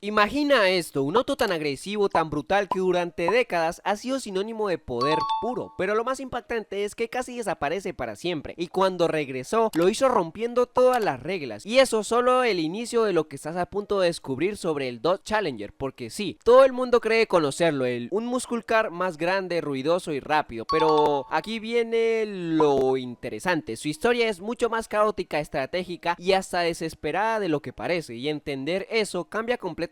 Imagina esto, un auto tan agresivo, tan brutal que durante décadas ha sido sinónimo de poder puro, pero lo más impactante es que casi desaparece para siempre, y cuando regresó lo hizo rompiendo todas las reglas, y eso solo el inicio de lo que estás a punto de descubrir sobre el Dodge Challenger, porque sí, todo el mundo cree conocerlo, un muscle car más grande, ruidoso y rápido, pero aquí viene lo interesante, su historia es mucho más caótica, estratégica y hasta desesperada de lo que parece, y entender eso cambia completamente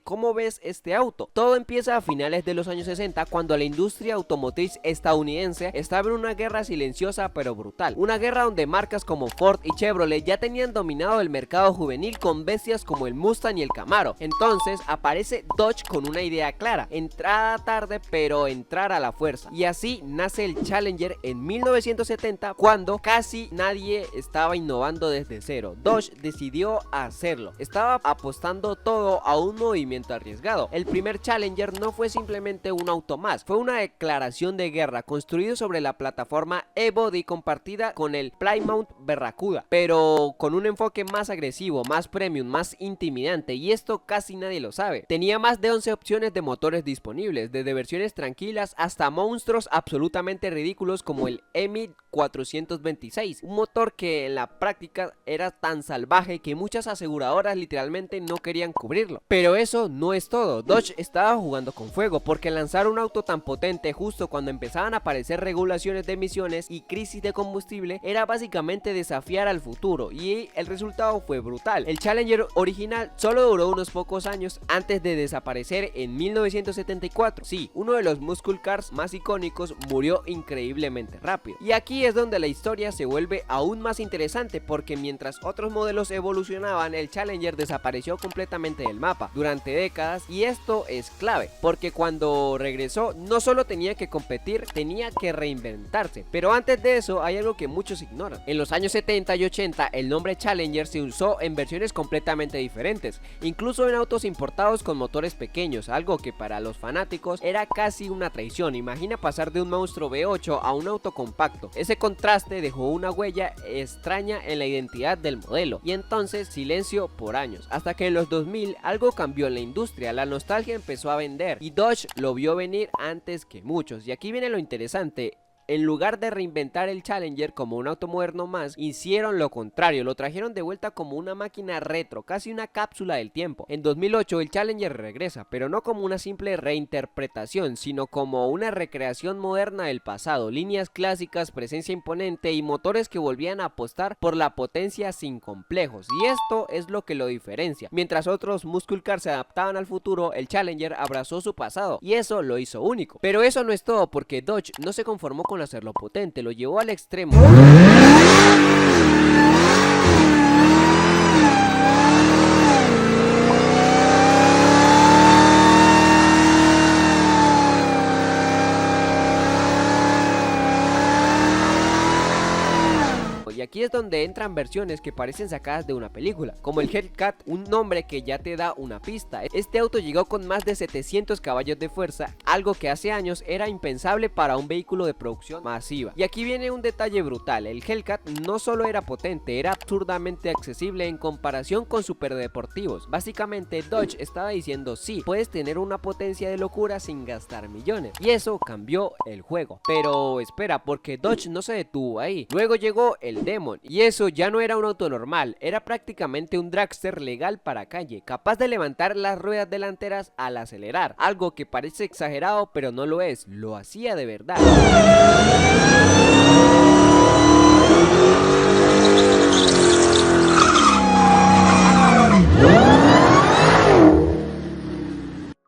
cómo ves este auto. Todo empieza a finales de los años 60 cuando la industria automotriz estadounidense estaba en una guerra silenciosa pero brutal, una guerra donde marcas como Ford y Chevrolet ya tenían dominado el mercado juvenil con bestias como el Mustang y el Camaro. Entonces aparece Dodge con una idea clara, entrada tarde pero entrar a la fuerza, y así nace el Challenger en 1970 cuando casi nadie estaba innovando desde cero. Dodge decidió hacerlo, estaba apostando todo a un movimiento arriesgado. El primer Challenger no fue simplemente un auto más, fue una declaración de guerra construido sobre la plataforma E-Body compartida con el Plymouth Barracuda, pero con un enfoque más agresivo, más premium, más intimidante, y esto casi nadie lo sabe. Tenía más de 11 opciones de motores disponibles, desde versiones tranquilas hasta monstruos absolutamente ridículos como el EMI 426, un motor que en la práctica era tan salvaje que muchas aseguradoras literalmente no querían cubrirlo. Pero eso no es todo, Dodge estaba jugando con fuego, porque lanzar un auto tan potente justo cuando empezaban a aparecer regulaciones de emisiones y crisis de combustible era básicamente desafiar al futuro, y el resultado fue brutal. El Challenger original solo duró unos pocos años antes de desaparecer en 1974. Sí, uno de los muscle cars más icónicos murió increíblemente rápido. Y aquí es donde la historia se vuelve aún más interesante, porque mientras otros modelos evolucionaban, el Challenger desapareció completamente del mapa durante décadas, y esto es clave, porque cuando regresó no solo tenía que competir, tenía que reinventarse. Pero antes de eso hay algo que muchos ignoran. En los años 70 y 80 el nombre Challenger se usó en versiones completamente diferentes, incluso en autos importados con motores pequeños, algo que para los fanáticos era casi una traición. Imagina pasar de un monstruo V8 a un auto compacto. Ese contraste dejó una huella extraña en la identidad del modelo, y entonces silencio por años, hasta que en los 2000 algo cambió en la industria, la nostalgia empezó a vender y Dodge lo vio venir antes que muchos. Y aquí viene lo interesante. En lugar de reinventar el Challenger como un auto moderno más, hicieron lo contrario, lo trajeron de vuelta como una máquina retro, casi una cápsula del tiempo. En 2008 el Challenger regresa, pero no como una simple reinterpretación, sino como una recreación moderna del pasado, líneas clásicas, presencia imponente y motores que volvían a apostar por la potencia sin complejos, y esto es lo que lo diferencia. Mientras otros muscle cars se adaptaban al futuro, el Challenger abrazó su pasado, y eso lo hizo único. Pero eso no es todo, porque Dodge no se conformó con hacerlo potente, lo llevó al extremo. Y aquí es donde entran versiones que parecen sacadas de una película, como el Hellcat, un nombre que ya te da una pista. Este auto llegó con más de 700 caballos de fuerza, algo que hace años era impensable para un vehículo de producción masiva. Y aquí viene un detalle brutal, el Hellcat no solo era potente, era absurdamente accesible en comparación con superdeportivos. Básicamente Dodge estaba diciendo: sí, puedes tener una potencia de locura sin gastar millones, y eso cambió el juego. Pero espera, porque Dodge no se detuvo ahí. Luego llegó el Demon, y eso ya no era un auto normal, era prácticamente un dragster legal para calle, capaz de levantar las ruedas delanteras al acelerar, algo que parece exagerado pero no lo es, lo hacía de verdad.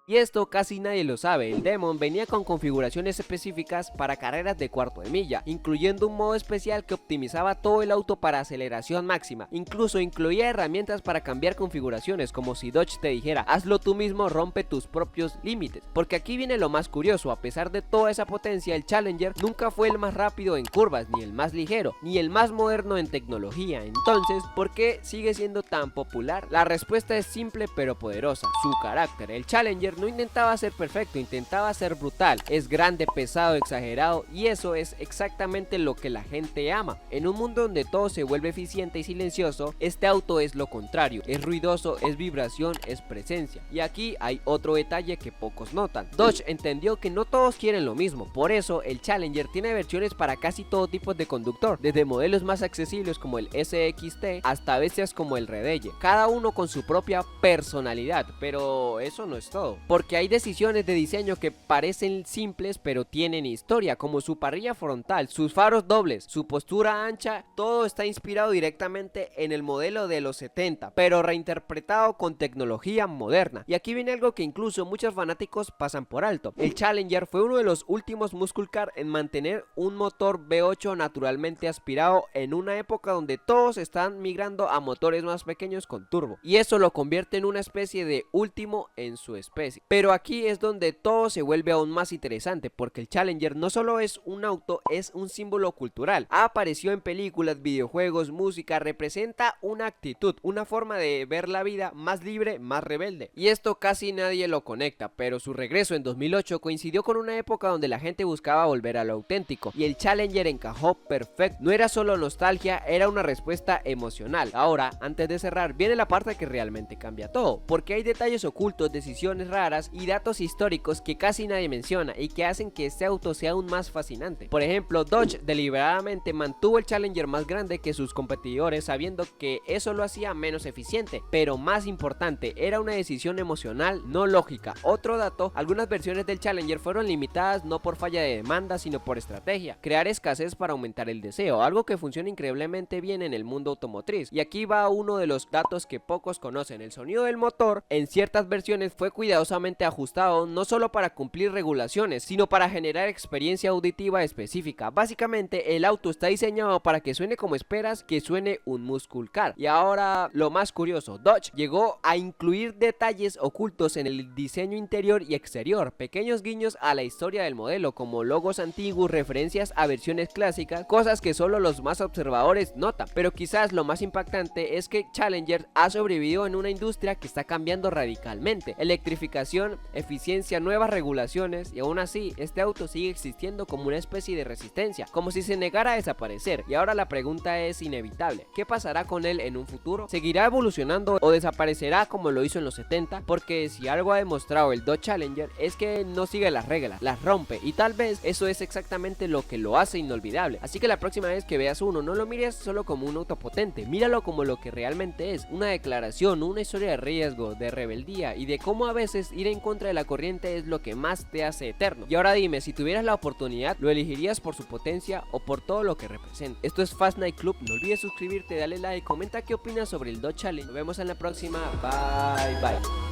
Y esto casi nadie lo sabe, el Demon venía con configuraciones específicas para carreras de cuarto de milla, incluyendo un modo especial que optimizaba todo el auto para aceleración máxima, incluso incluía herramientas para cambiar configuraciones, como si Dodge te dijera: hazlo tú mismo, rompe tus propios límites. Porque aquí viene lo más curioso, a pesar de toda esa potencia, el Challenger nunca fue el más rápido en curvas, ni el más ligero, ni el más moderno en tecnología. Entonces, ¿por qué sigue siendo tan popular? La respuesta es simple pero poderosa: su carácter. El Challenger no intentaba ser perfecto, intentaba ser brutal. Es grande, pesado, exagerado, y eso es exactamente lo que la gente ama. En un mundo donde todo se vuelve eficiente y silencioso, este auto es lo contrario. Es ruidoso, es vibración, es presencia. Y aquí hay otro detalle que pocos notan. Dodge entendió que no todos quieren lo mismo, por eso el Challenger tiene versiones para casi todo tipo de conductor, desde modelos más accesibles como el SXT hasta bestias como el Redeye, cada uno con su propia personalidad. Pero eso no es todo, porque hay decisiones de diseño que parecen simples pero tienen historia, como su parrilla frontal, sus faros dobles, su postura ancha. Todo está inspirado directamente en el modelo de los 70, pero reinterpretado con tecnología moderna. Y aquí viene algo que incluso muchos fanáticos pasan por alto: el Challenger fue uno de los últimos muscle car en mantener un motor V8 naturalmente aspirado en una época donde todos están migrando a motores más pequeños con turbo, y eso lo convierte en una especie de último en su especie. Pero aquí es donde todo se vuelve aún más interesante, porque el Challenger no solo es un auto, es un símbolo cultural. Apareció en películas, videojuegos, música, representa una actitud, una forma de ver la vida más libre, más rebelde. Y esto casi nadie lo conecta, pero su regreso en 2008 coincidió con una época donde la gente buscaba volver a lo auténtico, y el Challenger encajó perfecto. No era solo nostalgia, era una respuesta emocional. Ahora, antes de cerrar, viene la parte que realmente cambia todo, porque hay detalles ocultos, decisiones raras y datos históricos que casi nadie menciona y que hacen que este auto sea aún más fascinante. Por ejemplo, Dodge deliberadamente mantuvo el Challenger más grande que sus competidores, sabiendo que eso lo hacía menos eficiente, pero más importante, era una decisión emocional, no lógica. Otro dato: algunas versiones del Challenger fueron limitadas no por falla de demanda, sino por estrategia, crear escasez para aumentar el deseo, algo que funciona increíblemente bien en el mundo automotriz. Y aquí va uno de los datos que pocos conocen: el sonido del motor en ciertas versiones fue cuidadosamente ajustado, no solo para cumplir regulaciones, sino para generar experiencia auditiva específica. Básicamente, el auto está diseñado para que suene como esperas que suene un muscle car. Y ahora, lo más curioso: Dodge llegó a incluir detalles ocultos en el diseño interior y exterior, pequeños guiños a la historia del modelo, como logos antiguos, referencias a versiones clásicas, cosas que solo los más observadores notan. Pero quizás lo más impactante es que Challenger ha sobrevivido en una industria que está cambiando radicalmente: electrificación, eficiencia, nuevas regulaciones, y aún así este auto sigue existiendo como una especie de resistencia, como si se negara a desaparecer. Y ahora la pregunta es inevitable: ¿qué pasará con él en un futuro? ¿Seguirá evolucionando o desaparecerá como lo hizo en los 70? Porque si algo ha demostrado el Dodge Challenger es que no sigue las reglas, las rompe, y tal vez eso es exactamente lo que lo hace inolvidable. Así que la próxima vez que veas uno, no lo mires solo como un auto potente, míralo como lo que realmente es: una declaración, una historia de riesgo, de rebeldía, y de cómo a veces ir en contra de la corriente es lo que más te hace eterno. Y ahora dime, si tuvieras la oportunidad, ¿lo elegirías por su potencia o por todo lo que representa? Esto es Fast Night Club, no olvides suscribirte, dale like, comenta qué opinas sobre el Dodge Challenge. Nos vemos en la próxima, bye bye.